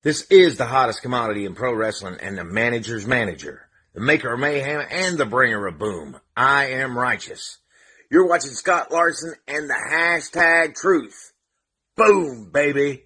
This is the hottest commodity in pro wrestling and the manager's manager, the maker of mayhem and the bringer of boom. I am righteous. You're watching Scott Larson and the hashtag truth. Boom, baby.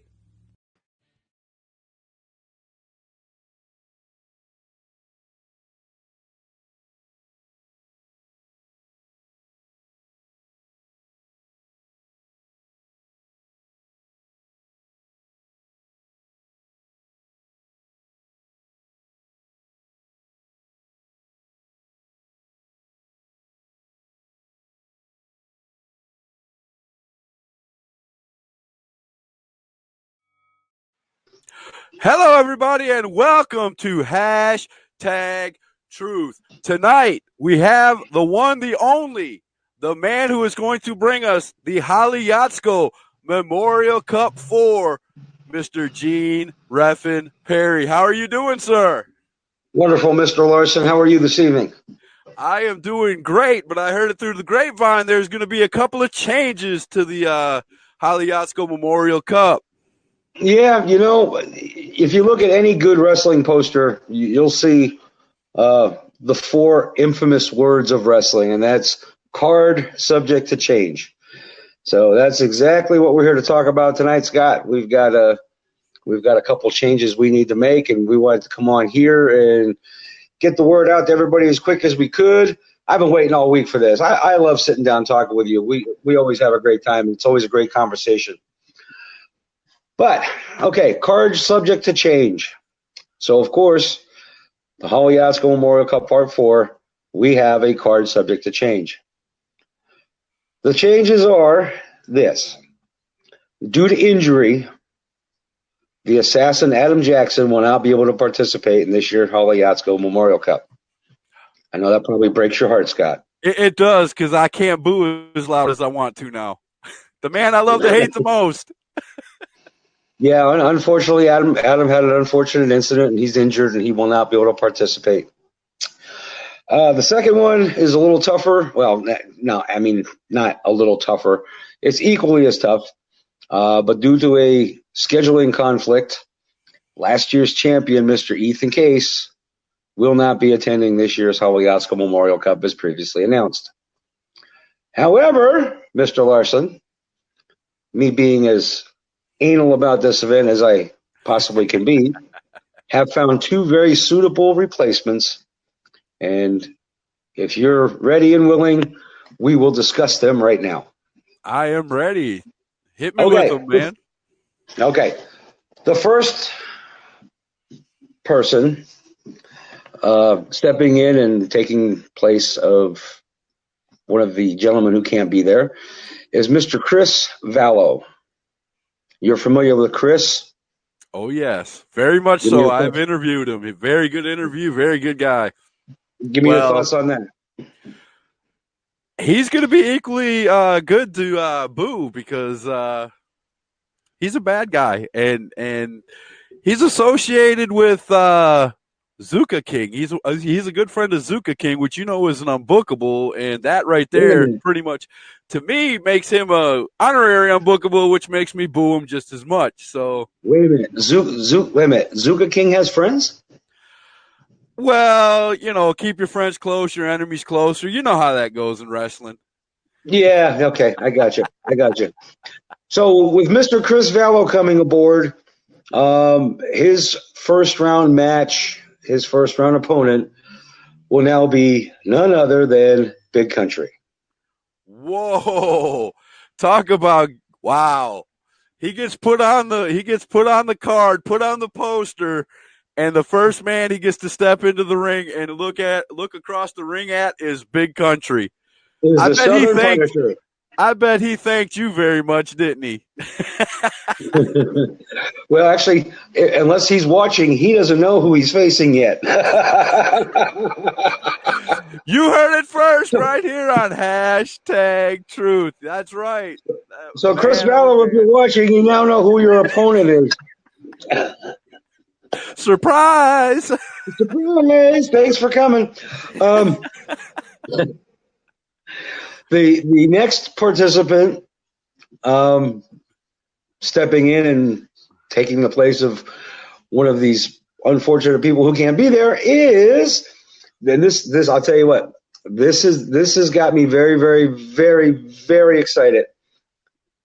Hello, everybody, and welcome to Hashtag Truth. Tonight, we have the one, the only, the man who is going to bring us the Hollyatsko Memorial Cup 4, Mr. Gene Reffin Parry. How are you doing, sir? Wonderful, Mr. Larson. How are you this evening? I am doing great, but I heard it through the grapevine. There's going to be a couple of changes to the Hollyatsko Memorial Cup. Yeah, if you look at any good wrestling poster, you'll see the four infamous words of wrestling, and that's card subject to change. So that's exactly what we're here to talk about tonight, Scott. We've got a couple changes we need to make, and we wanted to come on here and get the word out to everybody as quick as we could. I've been waiting all week for this. I love sitting down talking with you. We always have a great time. It's always a great conversation. But, okay, cards subject to change. So, of course, the Hollyatsko Memorial Cup Part 4, we have a card subject to change. The changes are this. Due to injury, the assassin Adam Jackson will not be able to participate in this year's Hollyatsko Memorial Cup. I know that probably breaks your heart, Scott. It does, because I can't boo as loud as I want to now. The man I love to hate the most. Yeah, unfortunately, Adam had an unfortunate incident, and he's injured, and he will not be able to participate. The second one is a little tougher. Well, no, I mean, not a little tougher. It's equally as tough, but due to a scheduling conflict, last year's champion, Mr. Ethan Case, will not be attending this year's Hollyatsko Memorial Cup as previously announced. However, Mr. Larson, me being as anal about this event as I possibly can be, have found two very suitable replacements, and if you're ready and willing, we will discuss them right now. I am ready. Hit me with them, man. Okay. The first person stepping in and taking place of one of the gentlemen who can't be there is Mr. Chris Vallow. You're familiar with Chris? Oh, yes. Very much so. I've interviewed him. Very good interview. Very good guy. Give me your thoughts on that. He's going to be equally good to boo because he's a bad guy. And he's associated with Zuka King. He's a good friend of Zuka King, which you know is an unbookable, and that right there pretty much, to me, makes him a honorary unbookable, which makes me boo him just as much. So wait a minute, wait a minute. Zuka King has friends? Well, keep your friends close, your enemies closer. You know how that goes in wrestling. Yeah, okay, I got you. So with Mr. Chris Vallow coming aboard, his first round match. His first round opponent will now be none other than Big Country. Whoa! Talk about wow! He gets put on the card, put on the poster, and the first man he gets to step into the ring and look across the ring at is Big Country. I bet he thanked you very much, didn't he? Well, actually, unless he's watching, he doesn't know who he's facing yet. You heard it first right here on Hashtag Truth. That's right. So, Chris Vallow, if you're watching, you now know who your opponent is. Surprise! Surprise! Thanks for coming. The next participant stepping in and taking the place of one of these unfortunate people who can't be there is, then this I'll tell you what, this has got me very, very, very, very excited.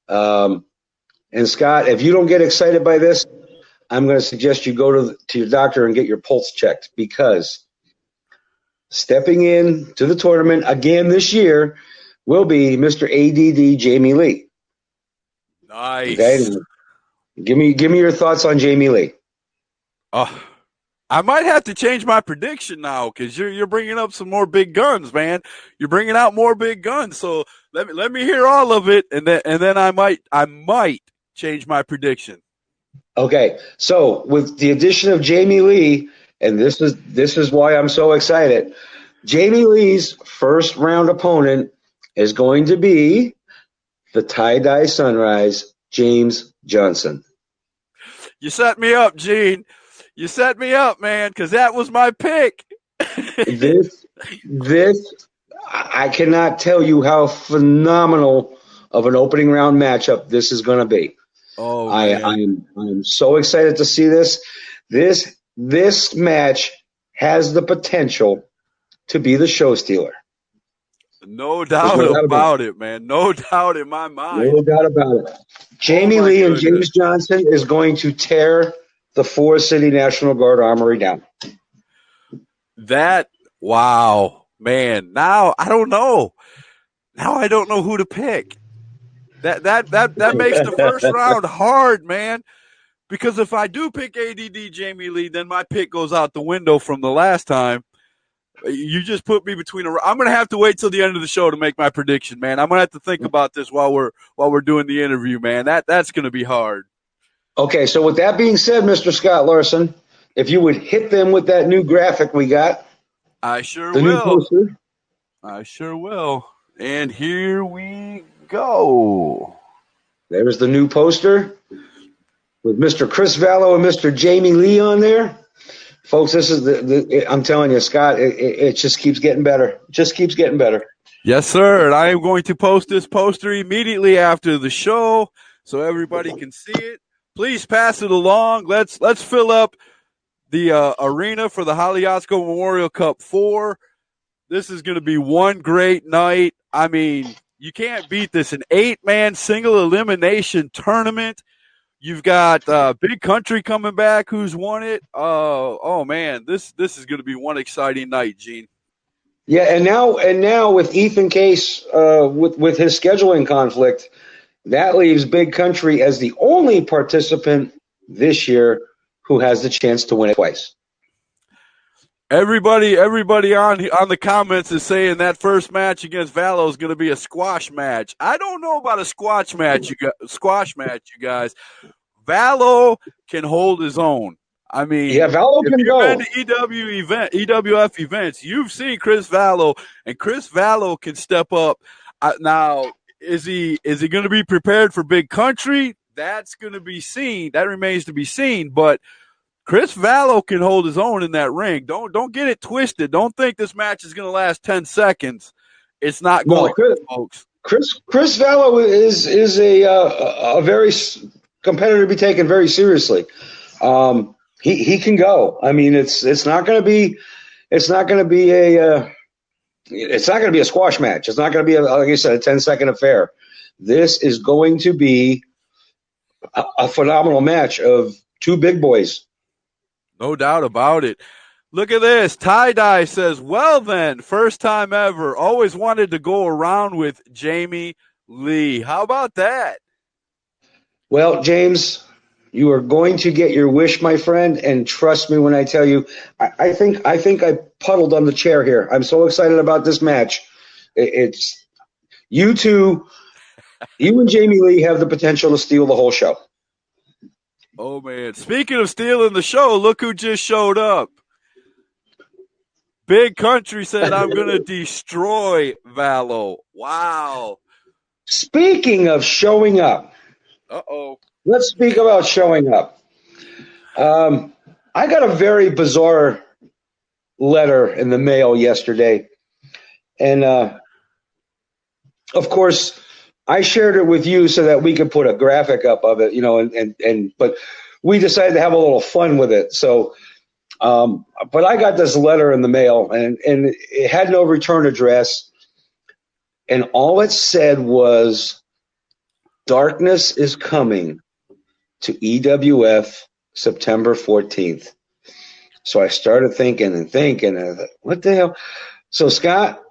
And Scott, if you don't get excited by this, I'm going to suggest you go to your doctor and get your pulse checked, because stepping in to the tournament again this year will be Mr. ADD Jamie Lee. Nice. Okay, give me your thoughts on Jamie Lee. I might have to change my prediction now, because you're bringing up some more big guns, man. You're bringing out more big guns. So let me hear all of it, and then I might change my prediction. Okay, so with the addition of Jamie Lee, and this is why I'm so excited. Jamie Lee's first round opponent is going to be the tie-dye Sunrise, James Johnson. You set me up, Gene. You set me up, man, because that was my pick. this I cannot tell you how phenomenal of an opening round matchup this is going to be. Oh, I'm so excited to see this. This match has the potential to be the show stealer. No doubt about it, man. No doubt in my mind. No doubt about it. Jamie Lee and James Johnson is going to tear the Forest City National Guard Armory down. Wow, man. Now I don't know. Now I don't know who to pick. That makes the first round hard, man. Because if I do pick ADD Jamie Lee, then my pick goes out the window from the last time. You just put me between I'm going to have to wait till the end of the show to make my prediction, man. I'm going to have to think about this while we're doing the interview, man. That's going to be hard. Okay, so with that being said, Mr. Scott Larson, if you would hit them with that new graphic we got. I sure will. New poster. I sure will. And here we go. There's the new poster with Mr. Chris Vallow and Mr. Jamie Lee on there. Folks, this is I'm telling you, Scott, it just keeps getting better. Just keeps getting better. Yes, sir. And I am going to post this poster immediately after the show so everybody can see it. Please pass it along. Let's fill up the arena for the Haliasco Memorial Cup 4. This is going to be one great night. I mean, you can't beat this. An 8-man single elimination tournament. You've got Big Country coming back, who's won it. Oh man, this is going to be one exciting night, Gene. Yeah, and now with Ethan Case with his scheduling conflict, that leaves Big Country as the only participant this year who has the chance to win it twice. Everybody on the comments is saying that first match against Vallow is going to be a squash match. I don't know about a squash match, you guys. Vallow can hold his own. I mean, yeah, Vallow can go. If you've been to EWF events, you've seen Chris Vallow, and Chris Vallow can step up. Now, is he going to be prepared for Big Country? That's going to be seen. That remains to be seen. But Chris Vallow can hold his own in that ring. Don't get it twisted. Don't think this match is going to last 10 seconds. It's not going to, folks. Chris Vallow is a very competitor to be taken very seriously. He can go. I mean, it's not going to be a squash match. It's not going to be like I said, a 10-second affair. This is going to be a phenomenal match of two big boys. No doubt about it. Look at this. Tie-Dye says, well then, first time ever. Always wanted to go around with Jamie Lee. How about that? Well, James, you are going to get your wish, my friend, and trust me when I tell you, I think I puddled on the chair here. I'm so excited about this match. It's you two, you and Jamie Lee have the potential to steal the whole show. Oh, man. Speaking of stealing the show, look who just showed up. Big Country said, I'm going to destroy Vallow. Wow. Speaking of showing up. Uh-oh. Let's speak about showing up. I got a very bizarre letter in the mail yesterday. And, of course, I shared it with you so that we could put a graphic up of it, but we decided to have a little fun with it. So, but I got this letter in the mail, and it had no return address, and all it said was, "Darkness is coming to EWF September 14th." So I started thinking, and I thought, what the hell? So Scott,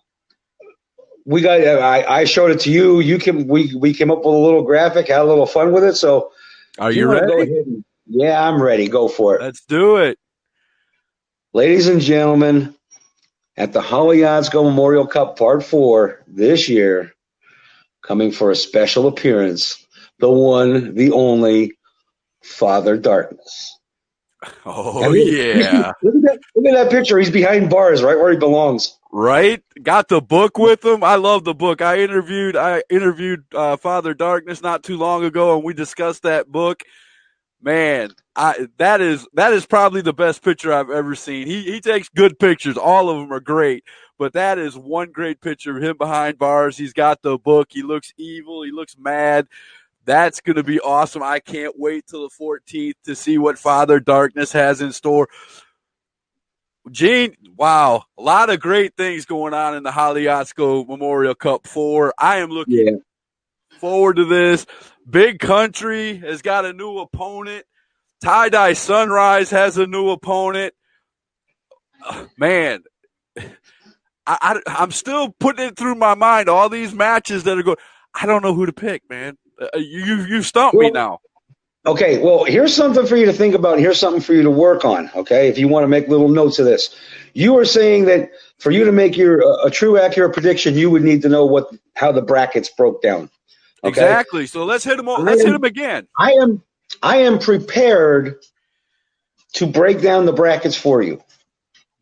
I showed it to you. We came up with a little graphic, had a little fun with it. So are you ready? Go ahead yeah, I'm ready. Go for it. Let's do it. Ladies and gentlemen, at the Hollyotsko Memorial Cup Part 4 this year, coming for a special appearance, the one, the only, Father Darkness. Oh, yeah. Look at that picture. He's behind bars, right where he belongs. Right? Got the book with him. I love the book. I interviewed Father Darkness not too long ago, and we discussed that book. Man, that is probably the best picture I've ever seen. He takes good pictures. All of them are great, but that is one great picture of him behind bars. He's got the book. He looks evil. He looks mad. That's going to be awesome. I can't wait till the 14th to see what Father Darkness has in store. Gene, wow, a lot of great things going on in the Hollyotsko Memorial Cup 4. I am looking forward to this. Big Country has got a new opponent. Tie-Dye Sunrise has a new opponent. Man, I'm still putting it through my mind, all these matches that are going. I don't know who to pick, man. You stumped me now. Okay, well, here's something for you to think about, and here's something for you to work on, okay, if you want to make little notes of this. You were saying that for you to make a true, accurate prediction, you would need to know how the brackets broke down. Okay? Exactly. So let's hit them. Let's hit them again. I am prepared to break down the brackets for you.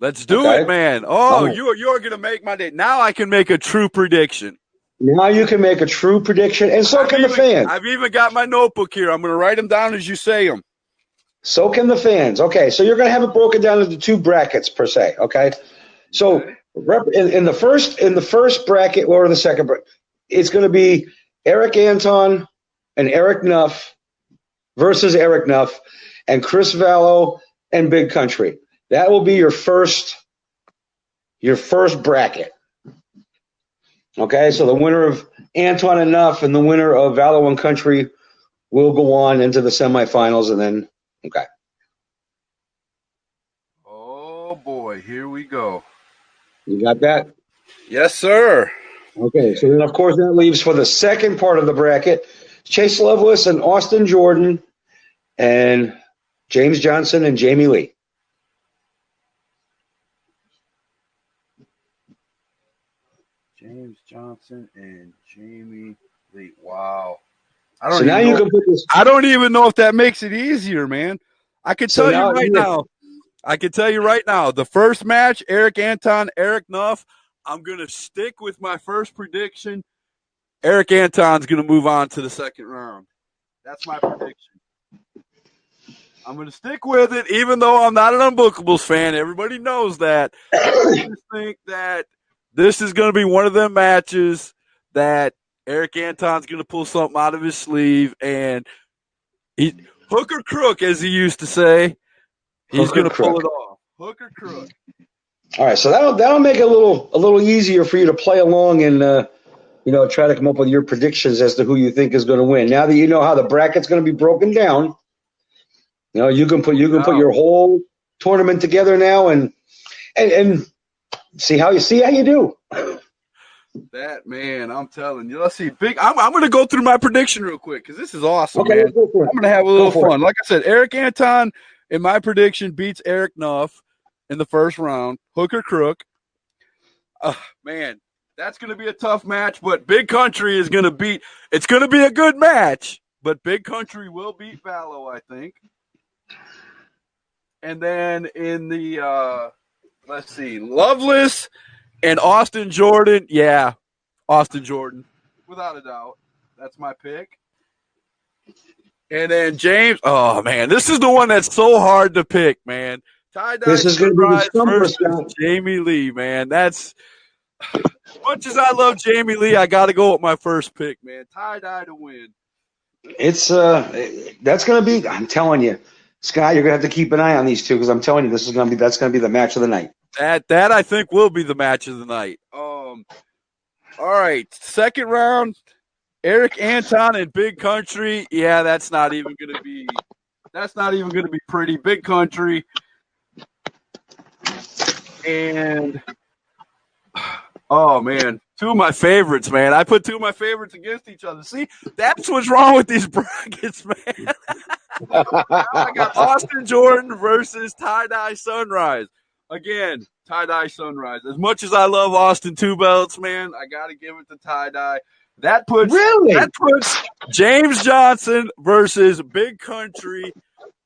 Let's do it, man. Oh, you're going to make my day. Now I can make a true prediction. Now you can make a true prediction, and so can the fans. I've even got my notebook here. I'm going to write them down as you say them. So can the fans. Okay, so you're going to have it broken down into two brackets per se. Okay, so in the first bracket or the second bracket, it's going to be Eric Anton and Eric Nuff versus Eric Nuff and Chris Vallow and Big Country. That will be your first bracket. Okay, so the winner of Anton and Nuff and the winner of Vallow and Country will go on into the semifinals, and then okay. Oh boy, here we go. You got that? Yes, sir. Okay, so then of course that leaves for the second part of the bracket Chase Lovelace and Austin Jordan and James Johnson and Jamie Lee. James Johnson and Jamie Lee. Wow. I don't even know if that makes it easier, man. I can tell you right now. The first match, Eric Anton, Eric Nuff. I'm going to stick with my first prediction. Eric Anton's going to move on to the second round. That's my prediction. I'm going to stick with it, even though I'm not an Unbookables fan. Everybody knows that. I just think that this is going to be one of them matches that Eric Anton's going to pull something out of his sleeve, and hook or crook, as he used to say, he's going to pull it off. Hook or crook. All right, so that'll make it a little easier for you to play along and try to come up with your predictions as to who you think is going to win. Now that you know how the bracket's going to be broken down, you can put your whole tournament together now and see how you do. That, man, I'm telling you. Let's see. I'm going to go through my prediction real quick because this is awesome, okay, man. I'm going to have a little fun. Like I said, Eric Anton, in my prediction, beats Eric Nuff in the first round. Hook or crook. Man, that's going to be a tough match, but Big Country is going to beat – it's going to be a good match, but Big Country will beat Vallow, I think. And then in the let's see, Loveless and Austin Jordan. Yeah, Austin Jordan, without a doubt. That's my pick. And then James. Oh, man, this is the one that's so hard to pick, man. This is going to be the stumper versus Jamie Lee, man. That's as much as I love Jamie Lee, I got to go with my first pick, man. Tie-dye to win. It's that's going to be. I'm telling you, Scott, you're gonna have to keep an eye on these two because I'm telling you, that's gonna be the match of the night. That I think will be the match of the night. All right, second round, Eric Anton and Big Country. Yeah, that's not even gonna be pretty. Big Country and oh man, two of my favorites, man. I put two of my favorites against each other. See, that's what's wrong with these brackets, man. I got Austin Jordan versus Tie-Dye Sunrise. Again, Tie-Dye Sunrise. As much as I love Austin Two Belts, man, I got to give it to Tie-Dye. That puts James Johnson versus Big Country,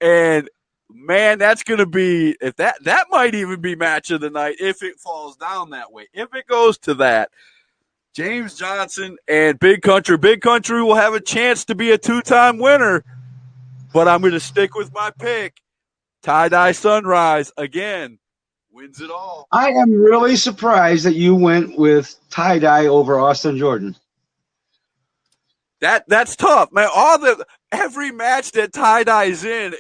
and man, that's going to be that might even be match of the night if it falls down that way. If it goes to that, James Johnson and Big Country. Big Country will have a chance to be a two-time winner. But I'm going to stick with my pick. Tie-Dye Sunrise, again, wins it all. I am really surprised that you went with Tie-Dye over Austin Jordan. That's tough, man. Every match that Tie-Dye's in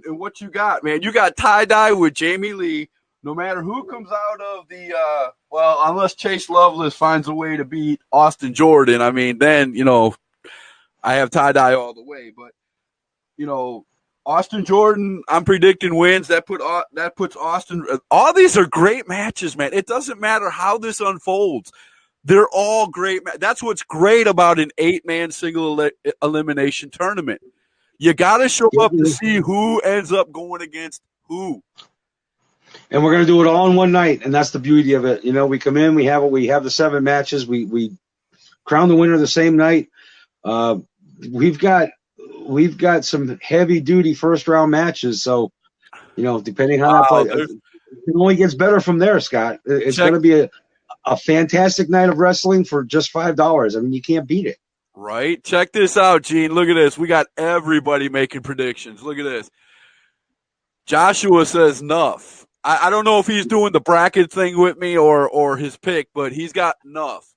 what you got, man. You got Tie-Dye with Jamie Lee. No matter who comes out of the unless Chase Loveless finds a way to beat Austin Jordan, I mean, then, I have Tie-Dye all the way. But Austin Jordan, I'm predicting wins. That puts Austin. All these are great matches, man. It doesn't matter how this unfolds. They're all great. That's what's great about an 8-man single elimination tournament. You got to show up to see who ends up going against who. And we're going to do it all in one night, and that's the beauty of it. We come in, we have the 7 matches. We crown the winner the same night. We've got some heavy duty first round matches, so depending on how that plays, it only gets better from there, Scott. It's going to be a fantastic night of wrestling for just $5. I mean, you can't beat it. Right? Check this out, Gene. Look at this. We got everybody making predictions. Look at this. Joshua says enough. I don't know if he's doing the bracket thing with me or his pick, but he's got enough.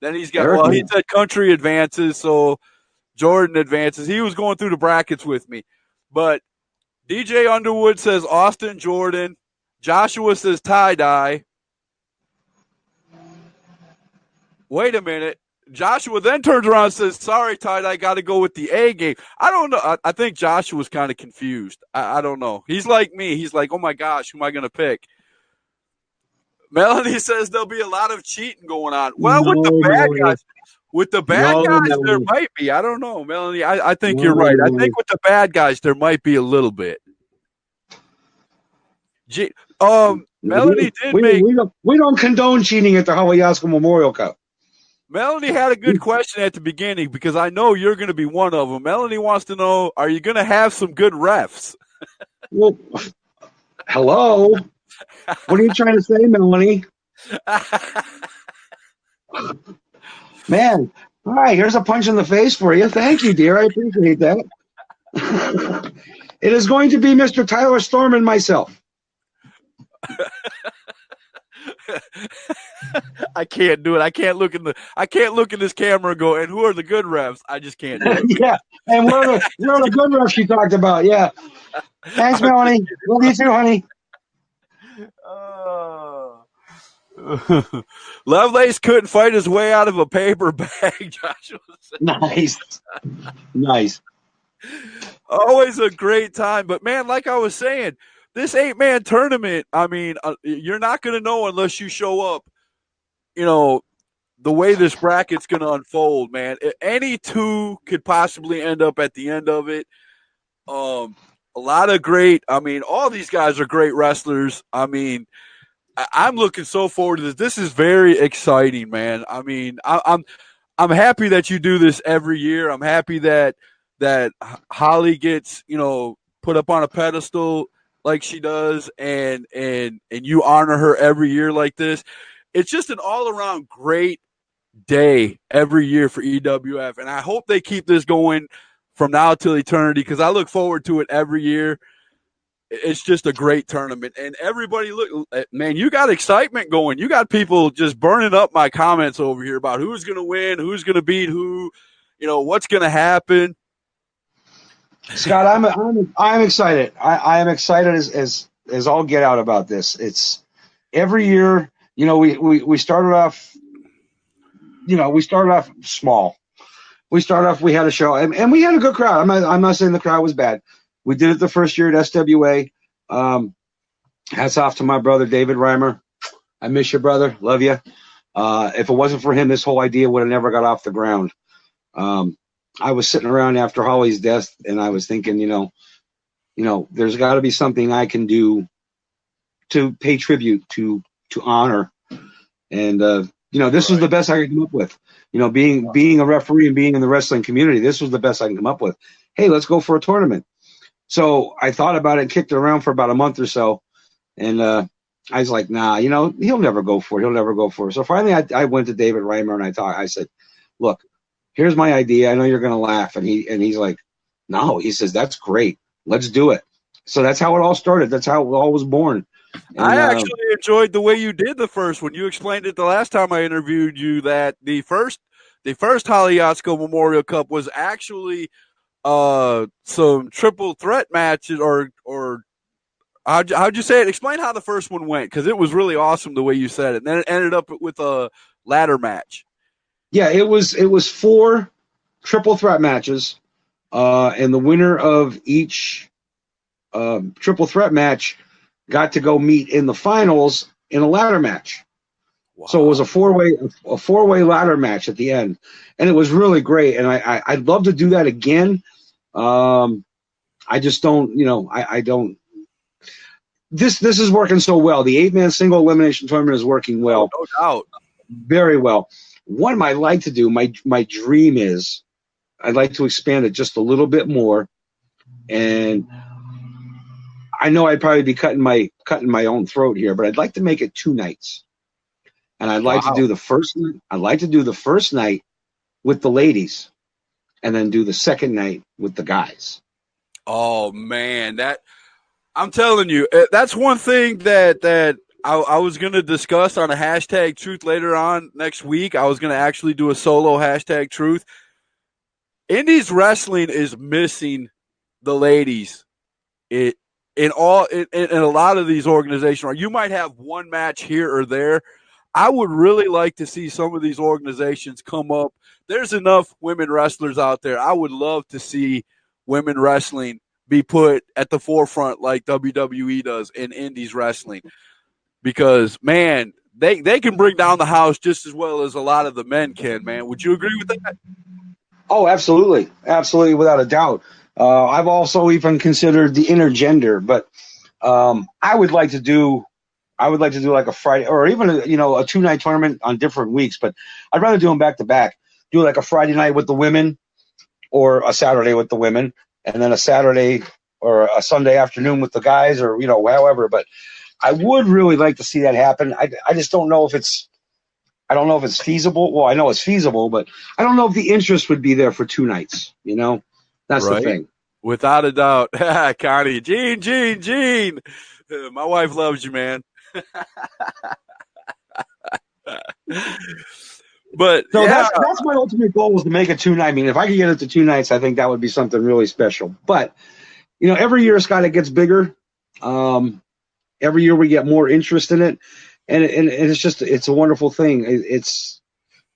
Then he's got he said Country advances, so Jordan advances. He was going through the brackets with me. But DJ Underwood says Austin Jordan. Joshua says Tie-Dye. Wait a minute. Joshua then turns around and says, sorry, Tie-Dye, got to go with the A game. I don't know. I think Joshua's kind of confused. I don't know. He's like me. He's like, oh, my gosh, who am I going to pick? Melanie says there'll be a lot of cheating going on. Well, with the bad guys, there might be. I don't know, Melanie. I think you're right. I think with the bad guys, there might be a little bit. Melanie did make. We don't condone cheating at the Hawaii Memorial Cup. Melanie had a good question at the beginning because I know you're going to be one of them. Melanie wants to know, are you going to have some good refs? Well, hello? What are you trying to say, Melanie? Man, all right, here's a punch in the face for you. Thank you, dear. I appreciate that. It is going to be Mr. Tyler Storm and myself. I can't do it. I can't look in this camera and go, and who are the good refs? I just can't do it. Yeah. And where are the good refs you talked about? Yeah. Thanks, Melanie. Love you too, honey. Lovelace couldn't fight his way out of a paper bag, Joshua said. Nice. Always a great time. But, man, like I was saying, this 8-man tournament, I mean, you're not going to know unless you show up, the way this bracket's going to unfold, man. Any two could possibly end up at the end of it. A lot of all these guys are great wrestlers. I mean, I'm looking so forward to this. This is very exciting, man. I mean, I'm happy that you do this every year. I'm happy that Holly gets, put up on a pedestal like she does, and you honor her every year like this. It's just an all-around great day every year for EWF, and I hope they keep this going from now till eternity because I look forward to it every year. It's just a great tournament, and everybody man, you got excitement going. You got people just burning up my comments over here about who's going to win, who's going to beat who, what's going to happen. Scott, I'm excited. I am excited as all get out about this. It's every year. You know, we started off. You know, we started off small. We had a show, and we had a good crowd. I'm not saying the crowd was bad. We did it the first year at SWA. Hats off to my brother David Reimer. I miss you, brother. Love you. If it wasn't for him, this whole idea would have never got off the ground. I was sitting around after Holly's death, and I was thinking, you know, there's got to be something I can do to pay tribute, to honor, and you know, this was the best I could come up with. You know, being a referee and being in the wrestling community, this was the best I can come up with. Hey, let's go for a tournament. So I thought about it, kicked it around for about a month or so, and I was like, nah, you know, he'll never go for it. He'll never go for it. So finally, I went to David Reimer and I said, look, here's my idea. I know you're going to laugh. And he's like, no, he says, that's great. Let's do it. So that's how it all started. That's how it all was born. And, I actually enjoyed the way you did the first one. You explained it the last time I interviewed you that the first Holly Yatsko Memorial Cup was actually some triple threat matches or how'd you say it? Explain how the first one went, because it was really awesome the way you said it. And then it ended up with a ladder match. Yeah, it was 4 triple threat matches, and the winner of each triple threat match got to go meet in the finals in a ladder match. Wow. So it was a four-way ladder match at the end, and it was really great. And I'd love to do that again. I just don't, you know, I don't. This is working so well. The 8-man single elimination tournament is working well. No doubt. Very well. What I'd like to do, my dream is, I'd like to expand it just a little bit more, and I know I'd probably be cutting my own throat here, but I'd like to make it 2 nights, and I'd like to do the first. I'd like to do the first night with the ladies, and then do the second night with the guys. Oh man, I'm telling you, that's one thing that I was going to discuss on a hashtag truth later on next week. I was going to actually do a solo hashtag truth. Indies wrestling is missing the ladies. In a lot of these organizations, or you might have one match here or there. I would really like to see some of these organizations come up. There's enough women wrestlers out there. I would love to see women wrestling be put at the forefront like WWE does in indies wrestling. Because, man, they can bring down the house just as well as a lot of the men can, man. Would you agree with that? Oh, absolutely. Absolutely, without a doubt. I've also even considered the intergender, but I would like to do like a Friday or even a 2-night tournament on different weeks, but I'd rather do them back to back. Do like a Friday night with the women or a Saturday with the women, and then a Saturday or a Sunday afternoon with the guys, or however. But I would really like to see that happen. I just don't know if it's feasible. Well, I know it's feasible, but I don't know if the interest would be there for 2 nights. That's right. The thing. Without a doubt. Connie, Gene. My wife loves you, man. But so yeah. That's my ultimate goal, was to make it 2 nights. I mean, if I could get it to 2 nights, I think that would be something really special. But every year, Scott, it gets bigger. Every year we get more interest in it, and it's a wonderful thing. It's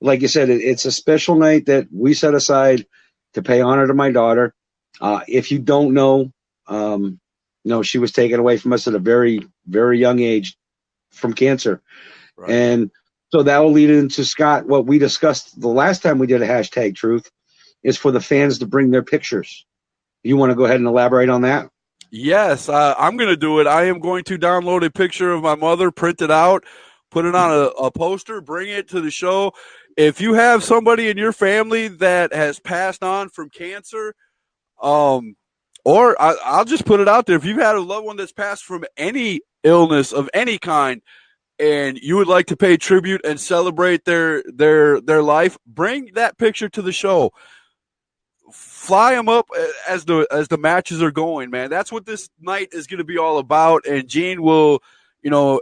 like you said, it's a special night that we set aside to pay honor to my daughter. If you don't know, she was taken away from us at a very, very young age from cancer. Right. And so that will lead into, Scott, what we discussed the last time we did a hashtag truth is for the fans to bring their pictures. You want to go ahead and elaborate on that? Yes, I'm going to do it. I am going to download a picture of my mother, print it out, put it on a poster, bring it to the show. If you have somebody in your family that has passed on from cancer, or I'll just put it out there. If you've had a loved one that's passed from any illness of any kind, and you would like to pay tribute and celebrate their life, bring that picture to the show. Fly them up as the matches are going, man. That's what this night is going to be all about. And Gene will, I'm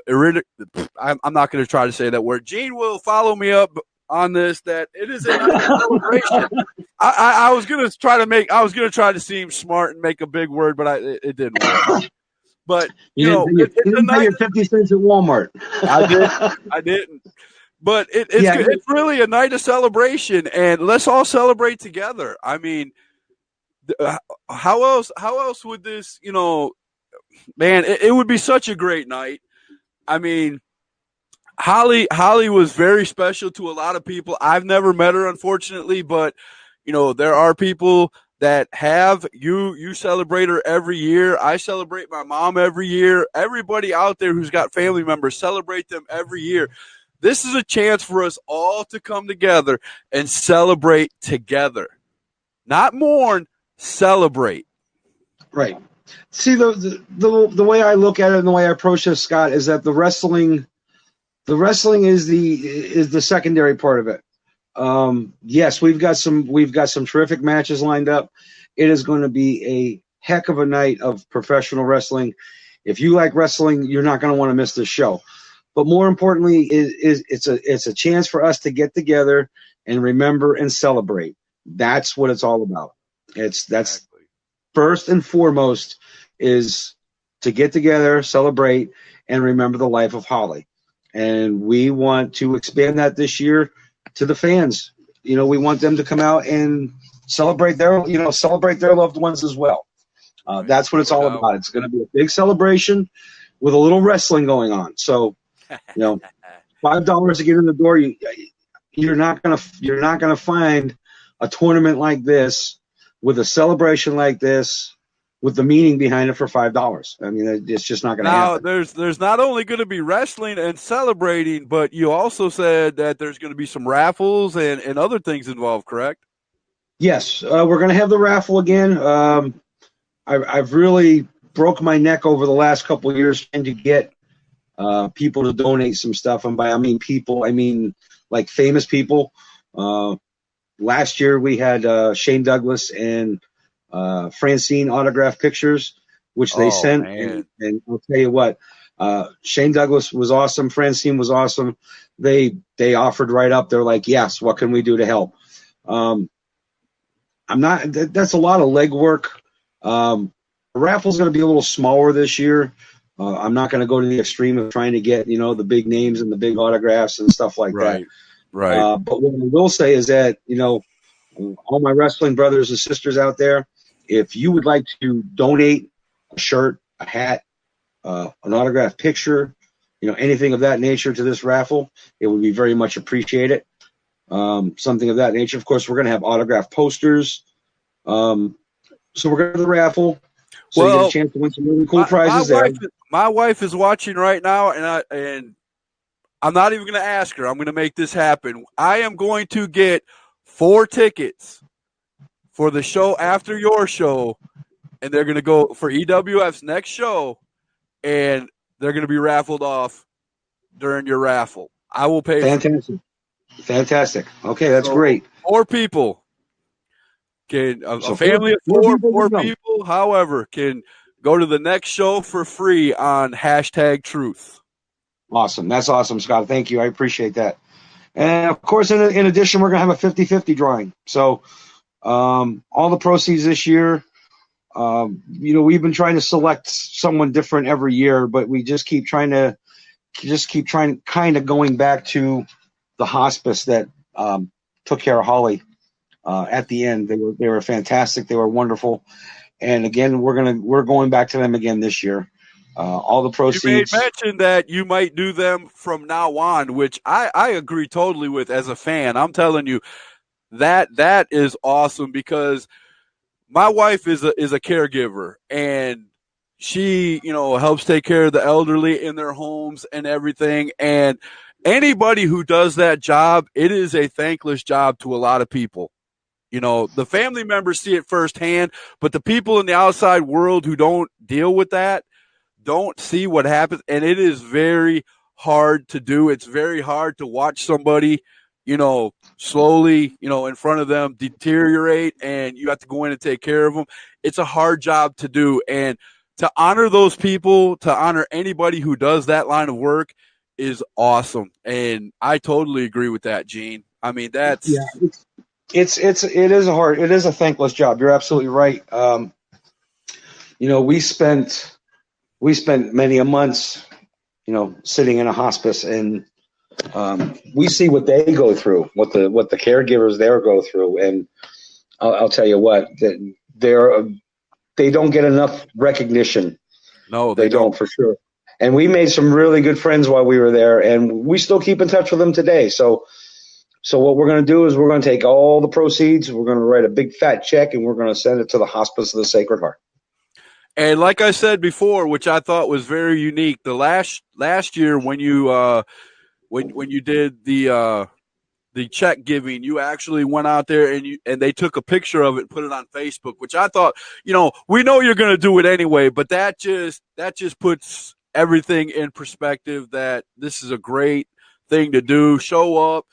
not going to try to say that word. Gene will follow me up on this, that it is a celebration I was gonna try to seem smart and make a big word, but it didn't work. But You didn't pay your 50 cents at Walmart. I didn't. But it's really a night of celebration, and let's all celebrate together. I mean, how else would this? Man, it would be such a great night. I mean, Holly was very special to a lot of people. I've never met her, unfortunately, but there are people that have. You celebrate her every year. I celebrate my mom every year. Everybody out there who's got family members, celebrate them every year. This is a chance for us all to come together and celebrate together. Not mourn, celebrate. Right. See, the way I look at it and the way I approach this, Scott, is that the wrestling is the secondary part of it. Yes, we've got some terrific matches lined up. It is going to be a heck of a night of professional wrestling. If you like wrestling, you're not going to want to miss this show. But more importantly, it's a chance for us to get together and remember and celebrate. That's what it's all about. That's first and foremost is to get together, celebrate, and remember the life of Holly. And we want to expand that this year to the fans. We want them to come out and celebrate their loved ones as well. That's what it's all about. It's going to be a big celebration with a little wrestling going on. So, $5 to get in the door. You're not gonna find a tournament like this with a celebration like this with the meaning behind it for $5. I mean, it's just not going to happen. Now, there's not only going to be wrestling and celebrating, but you also said that there's going to be some raffles and other things involved, correct? Yes, we're going to have the raffle again. I've really broke my neck over the last couple of years trying to get people to donate some stuff. And by I mean like famous people. Last year we had Shane Douglas and Francine autograph pictures, which they sent. And I'll tell you what, Shane Douglas was awesome. Francine was awesome. They offered right up. They're like, yes, what can we do to help? That's a lot of legwork. The raffle's going to be a little smaller this year. I'm not going to go to the extreme of trying to get, the big names and the big autographs and stuff like that. Right. But what I will say is that, all my wrestling brothers and sisters out there, if you would like to donate a shirt, a hat, an autographed picture, anything of that nature to this raffle, it would be very much appreciated. Something of that nature. Of course, we're going to have autographed posters. So we're going to the raffle. So you get a chance to win some really cool prizes there. My wife is watching right now, and I'm not even going to ask her. I'm going to make this happen. I am going to get 4 tickets for the show after your show, and they're going to go for EWF's next show, and they're going to be raffled off during your raffle. I will pay. Fantastic. Okay, that's great. 4 people. A family of 4 people, however, can go to the next show for free on #Truth. Awesome. That's awesome, Scott. Thank you. I appreciate that. And, of course, in addition, we're going to have a 50-50 drawing. So all the proceeds this year, we've been trying to select someone different every year, but we just keep trying kind of going back to the hospice that took care of Holly at the end. They were fantastic. They were wonderful. And again, we're going back to them again this year. All the proceeds. You made mention that you might do them from now on, which I agree totally with as a fan. I'm telling you that is awesome because my wife is a caregiver and she, helps take care of the elderly in their homes and everything. And anybody who does that job, it is a thankless job to a lot of people. The family members see it firsthand, but the people in the outside world who don't deal with that don't see what happens. And it is very hard to do. It's very hard to watch somebody, slowly, in front of them deteriorate and you have to go in and take care of them. It's a hard job to do. And to honor those people, to honor anybody who does that line of work is awesome. And I totally agree with that, Gene. I mean, that's it is a thankless job. You're absolutely right. We spent many a months, sitting in a hospice, and we see what they go through, what the caregivers there go through, and I'll tell you what, they don't get enough recognition. No, they don't for sure. And we made some really good friends while we were there, and we still keep in touch with them today. So what we're going to do is we're going to take all the proceeds, we're going to write a big fat check, and we're going to send it to the Hospice of the Sacred Heart. And like I said before, which I thought was very unique, the last year when you when you did the check giving, you actually went out there and they took a picture of it and put it on Facebook, which I thought, we know you're going to do it anyway, but that just puts everything in perspective, that this is a great thing to do. Show up,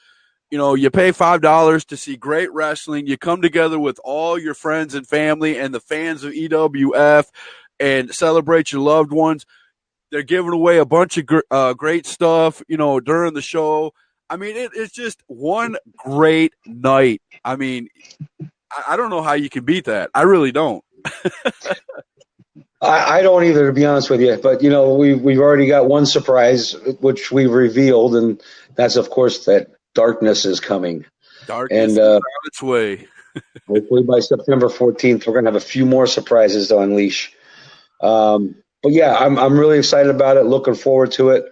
you pay $5 to see great wrestling. You come together with all your friends and family and the fans of EWF and celebrate your loved ones. They're giving away a bunch of great stuff, during the show. I mean, it's just one great night. I mean, I don't know how you can beat that. I really don't. I don't either, to be honest with you. But, we've already got one surprise, which we've revealed, and that's, of course, that Darkness is coming. Darkness is on its way. Hopefully by September 14th, we're going to have a few more surprises to unleash. But, yeah, I'm really excited about it, looking forward to it.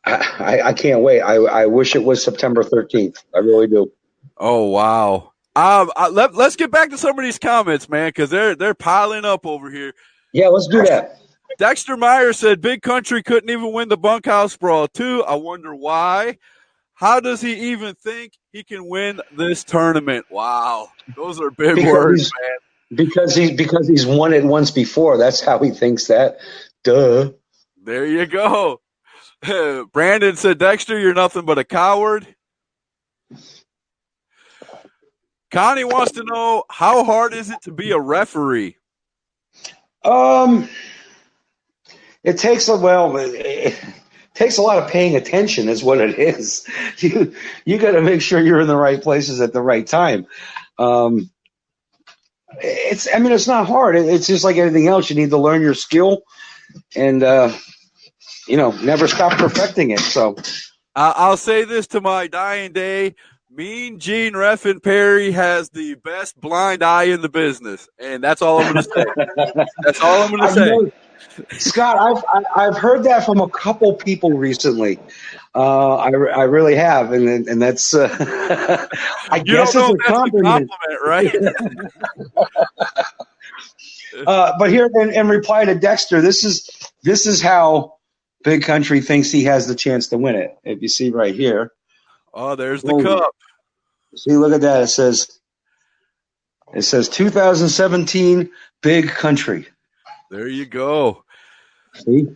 I can't wait. I wish it was September 13th. I really do. Oh, wow. Let's get back to some of these comments, man, because they're piling up over here. Yeah, let's do that. Dexter Meyer said Big Country couldn't even win the bunkhouse brawl, too. I wonder why. How does he even think he can win this tournament? Wow. Those are big words, man. Because he's won it once before. That's how he thinks that. Duh. There you go. Brandon said, Dexter, you're nothing but a coward. Connie wants to know, how hard is it to be a referee? It takes a lot of paying attention, is what it is. You got to make sure you're in the right places at the right time. It's not hard. It's just like anything else. You need to learn your skill, and never stop perfecting it. So I'll say this to my dying day. Mean Gene Reffin Parry has the best blind eye in the business, and that's all I'm going to say. That's all I'm going to say. Scott, I've heard that from a couple people recently. I really have, and that's I guess it's a compliment, right? But here, in reply to Dexter, this is how Big Country thinks he has the chance to win it. If you see right here. Oh, there's the cup. See, look at that. It says 2017 Big Country. There you go. See?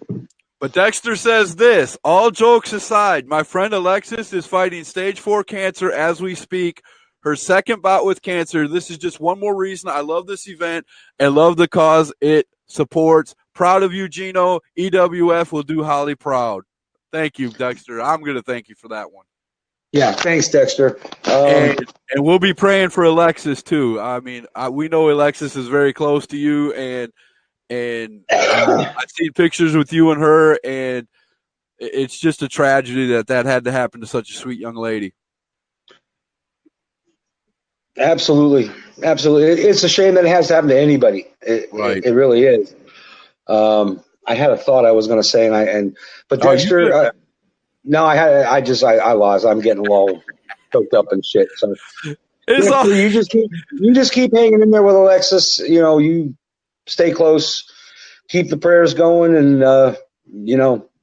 But Dexter says this, all jokes aside, my friend Alexis is fighting stage 4 cancer as we speak. Her second bout with cancer. This is just one more reason I love this event and love the cause it supports. Proud of you, Gino. EWF will do Holly proud. Thank you, Dexter. I'm going to thank you for that one. Yeah, thanks, Dexter. And we'll be praying for Alexis, too. I mean, we know Alexis is very close to you, and I've seen pictures with you and her, and it's just a tragedy that had to happen to such a sweet young lady. Absolutely. It's a shame that it has to happen to anybody. It really is. I had a thought I was going to say, but Dexter, no, I lost. I'm getting all choked up and shit. So you just keep hanging in there with Alexis. You stay close, keep the prayers going, and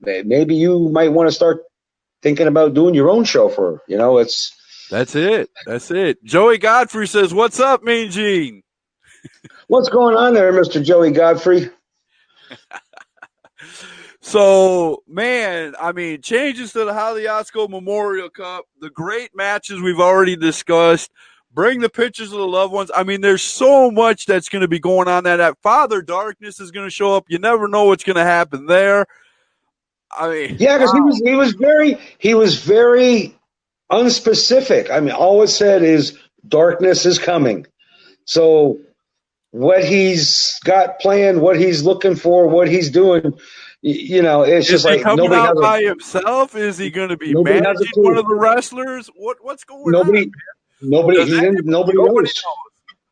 maybe you might want to start thinking about doing your own show for her. That's it. Joey Godfrey says, "What's up, Mean Gene?" What's going on there, Mr. Joey Godfrey? So, man, I mean, changes to the Haliasco Memorial Cup, the great matches we've already discussed, bring the pictures of the loved ones. I mean, there's so much that's going to be going on that Father Darkness is going to show up. You never know what's going to happen there. I mean, yeah, because he was very unspecific. I mean, all it said is darkness is coming. So what he's got planned, what he's looking for, what he's doing, it's Is just he like coming out by himself? Is he going to be nobody has a managing clue. one of the wrestlers? What's going on? Nobody, nobody, he didn't. Nobody knows.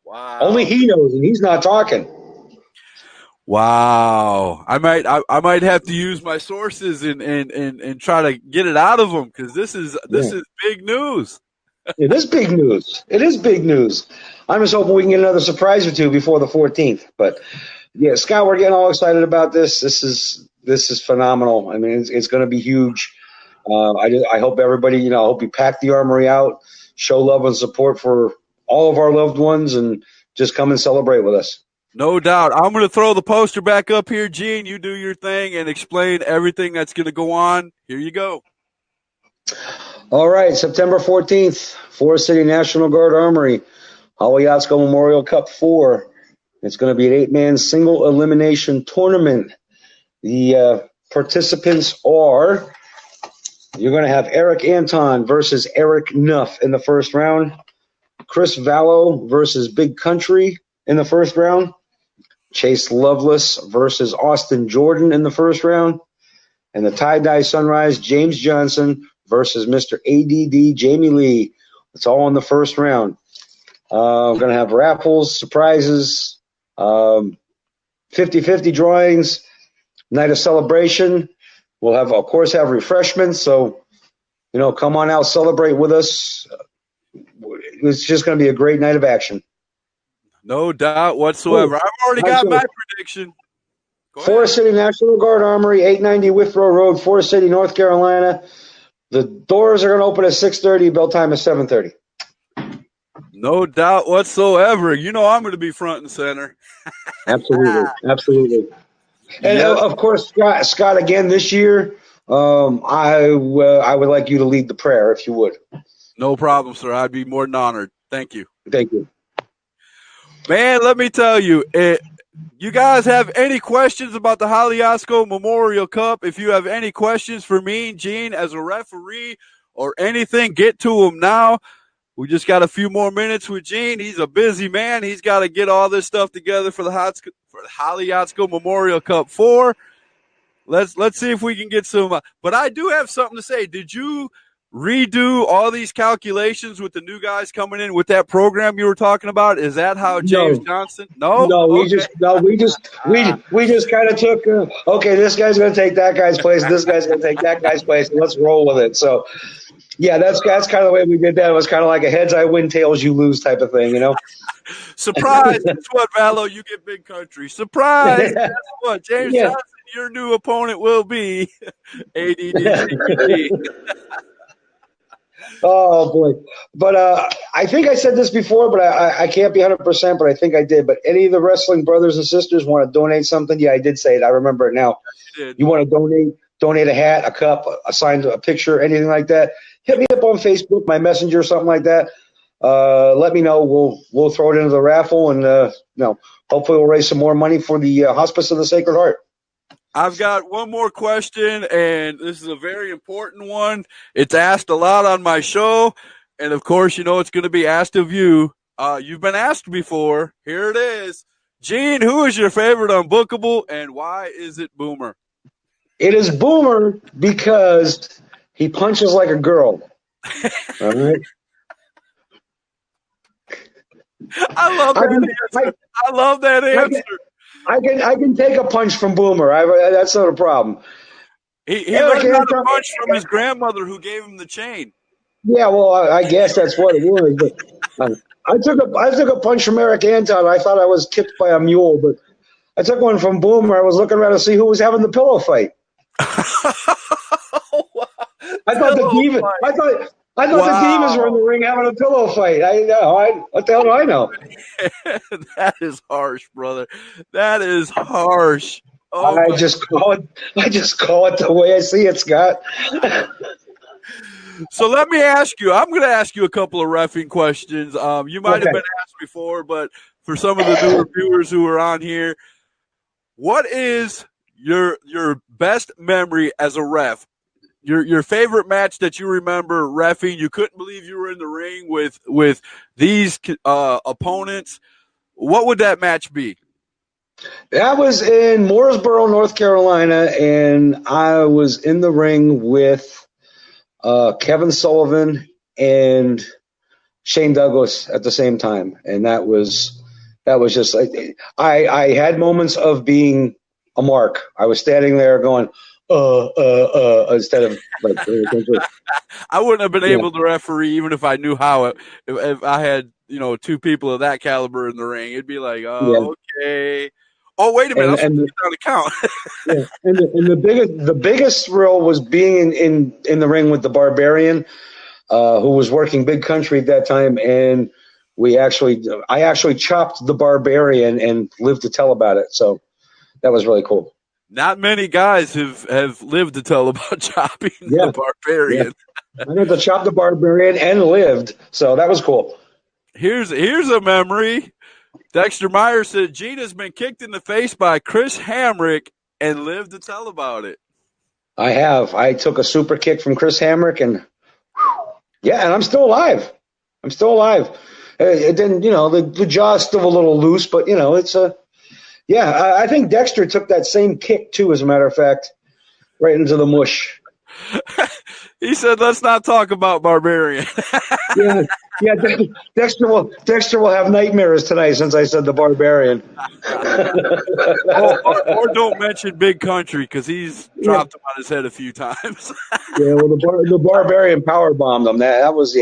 Wow. Only he knows, and he's not talking. Wow. I might have to use my sources and try to get it out of him, because this is big news. It is big news. It is big news. I'm just hoping we can get another surprise or two before the 14th. But yeah, Scott, we're getting all excited about this. This is phenomenal. I mean, it's going to be huge. I hope everybody, I hope you pack the Armory out, show love and support for all of our loved ones, and just come and celebrate with us. No doubt. I'm going to throw the poster back up here, Gene. You do your thing and explain everything that's going to go on. Here you go. All right, September 14th, Forest City National Guard Armory, Haliatsko Memorial Cup 4. It's going to be an 8-man single elimination tournament. The participants are, you're going to have Eric Anton versus Eric Nuff in the first round, Chris Vallow versus Big Country in the first round, Chase Lovelace versus Austin Jordan in the first round, and the Tie-Dye Sunrise, James Johnson versus Mr. ADD Jamie Lee. It's all in the first round. We're going to have raffles, surprises, 50-50 drawings, night of celebration. We'll have, of course, have refreshments. So, come on out, celebrate with us. It's just going to be a great night of action. No doubt whatsoever. I've already got my prediction. Forest City National Guard Armory, 890 Withrow Road, Forest City, North Carolina. The doors are going to open at 6:30. Bell time is 7:30. No doubt whatsoever. I'm going to be front and center. Absolutely. And of course, Scott, again this year, I would like you to lead the prayer, if you would. No problem, sir. I'd be more than honored. Thank you. Thank you. Man, let me tell you, you guys have any questions about the Haliatsko Memorial Cup? If you have any questions for me and Gene as a referee or anything, get to them now. We just got a few more minutes with Gene. He's a busy man. He's got to get all this stuff together for the Haliatsko Memorial Cup 4. Let's see if we can get some. But I do have something to say. Did you redo all these calculations with the new guys coming in with that program you were talking about? Is that how James Johnson? No, we just kind of took. Okay, this guy's going to take that guy's place. This guy's going to take that guy's place. And let's roll with it. So, yeah, that's kind of the way we did that. It was kind of like a heads I win, tails you lose type of thing, Surprise! That's what, Vallow. You get Big Country. Surprise! That's what James Johnson, your new opponent, will be. ADD. Oh, boy. But I think I said this before, but I can't be 100%, but I think I did. But any of the wrestling brothers and sisters want to donate something? Yeah, I did say it. I remember it now. You want to donate a hat, a cup, a picture, anything like that, hit me up on Facebook, my messenger, something like that. Let me know. We'll throw it into the raffle, and hopefully we'll raise some more money for the Hospice of the Sacred Heart. I've got one more question, and this is a very important one. It's asked a lot on my show, and of course, it's going to be asked of you. You've been asked before. Here it is. Gene, who is your favorite unbookable, and why is it Boomer? It is Boomer because he punches like a girl. All right. I love that answer. I can take a punch from Boomer. That's not a problem. He learned how to punch from his grandmother who gave him the chain. Yeah, well, I guess that's what it was. But I took a punch from Eric Anton. I thought I was kicked by a mule, but I took one from Boomer. I was looking around to see who was having the pillow fight. I thought the demon. I thought the demons were in the ring having a pillow fight. What the hell do I know? That is harsh, brother. That is harsh. Oh, I just call it the way I see it, Scott. So let me ask you. I'm going to ask you a couple of reffing questions. You might have been asked before, but for some of the newer viewers who are on here, what is your best memory as a ref? your favorite match that you remember reffing. You couldn't believe you were in the ring with these opponents. What would that match be? That was in Mooresboro, North Carolina, and I was in the ring with Kevin Sullivan and Shane Douglas at the same time, and that was just like I had moments of being a mark. I was standing there going instead of like. I wouldn't have been able to referee even if I knew how it. If I had two people of that caliber in the ring, it'd be like, okay. Oh, wait a minute, I'm down to count. Yeah, and the biggest thrill was being in the ring with the Barbarian, who was working Big Country at that time, and I actually chopped the Barbarian and lived to tell about it. So that was really cool. Not many guys have lived to tell about chopping the Barbarian. Yeah. I had to chop the Barbarian and lived, so that was cool. Here's a memory. Dexter Myers said Gina's been kicked in the face by Chris Hamrick and lived to tell about it. I have. I took a super kick from Chris Hamrick, and and I'm still alive. It didn't, the jaw's still a little loose, but it's a. Yeah, I think Dexter took that same kick too. As a matter of fact, right into the mush. He said, "Let's not talk about Barbarian." Yeah. Dexter will have nightmares tonight since I said the Barbarian. or don't mention Big Country because he's dropped him on his head a few times. Yeah, well, the Barbarian power bombed him. That was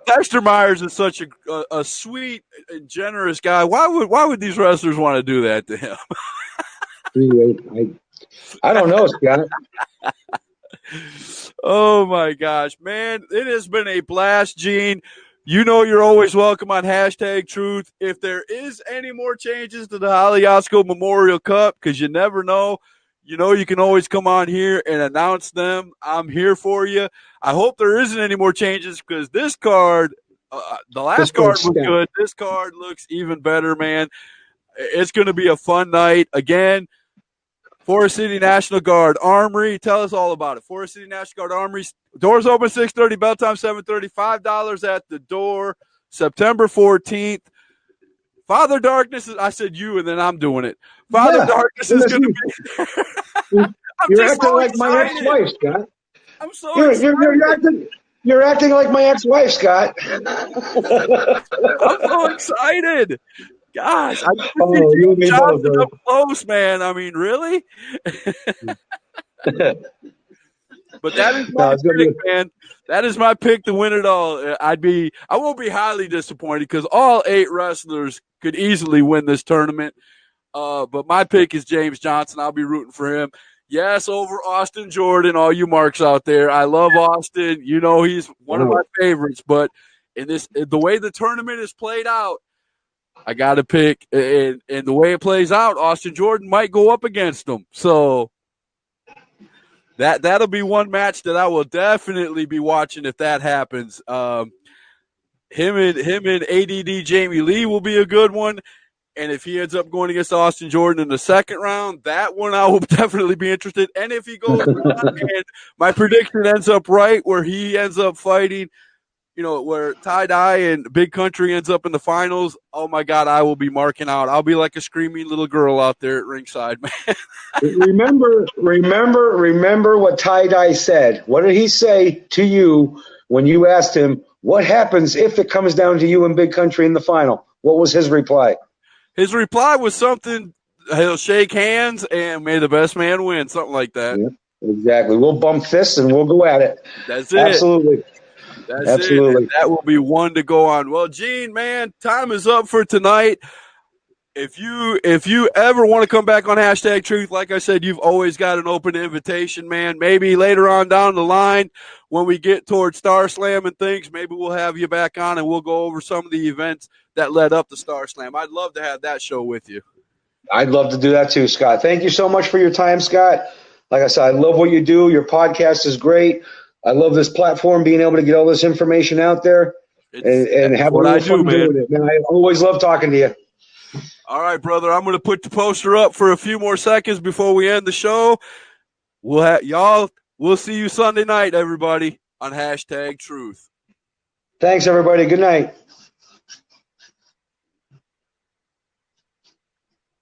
Dexter Myers is such a sweet and generous guy. Why would these wrestlers want to do that to him? I don't know, Scott. Oh my gosh, man. It has been a blast, Gene. You're always welcome on #Truth. If there is any more changes to the Haliasco Memorial Cup, because you never know, you can always come on here and announce them. I'm here for you. I hope there isn't any more changes because this card, the last card was good. This card looks even better, man. It's going to be a fun night. Again, Forest City National Guard Armory. Tell us all about it. Forest City National Guard Armory. Doors open 6:30, bell time 7:30. $5 at the door. September 14th. Father Darkness I said you, and then I'm doing it. Father Darkness is going to be there. You're acting like my ex-wife, Scott. I'm so excited. You're acting like my ex-wife, Scott. I'm so excited. Gosh, I see James Johnson up close, man. I mean, really? But that is my pick, man. That is my pick to win it all. I won't be highly disappointed because all 8 wrestlers could easily win this tournament. But my pick is James Johnson. I'll be rooting for him. Yes, over Austin Jordan, all you marks out there. I love Austin. He's one of my favorites. But the way the tournament is played out, I got to pick. And the way it plays out, Austin Jordan might go up against him. So that'll be one match that I will definitely be watching if that happens. Him and ADD Jamie Lee will be a good one. And if he ends up going against Austin Jordan in the second round, that one I will definitely be interested. And if he goes and my prediction ends up right where he ends up fighting, where Tie-Dye and Big Country ends up in the finals, oh, my God, I will be marking out. I'll be like a screaming little girl out there at ringside, man. Remember what Tie-Dye said. What did he say to you when you asked him, what happens if it comes down to you and Big Country in the final? What was his reply? His reply was something, he'll shake hands and may the best man win, something like that. Yeah, exactly. We'll bump fists and we'll go at it. That's it. Absolutely. Absolutely. It. That will be one to go on. Well, Gene, man, time is up for tonight. If you ever want to come back on #Truth, like I said, you've always got an open invitation, man. Maybe later on down the line when we get towards Star Slam and things, maybe we'll have you back on and we'll go over some of the events that led up to Star Slam. I'd love to have that show with you. I'd love to do that too, Scott. Thank you so much for your time, Scott. Like I said, I love what you do. Your podcast is great. I love this platform, being able to get all this information out there and have a little fun doing it. Man, I always love talking to you. All right, brother. I'm going to put the poster up for a few more seconds before we end the show. We'll see you Sunday night, everybody, on #Truth. Thanks, everybody. Good night.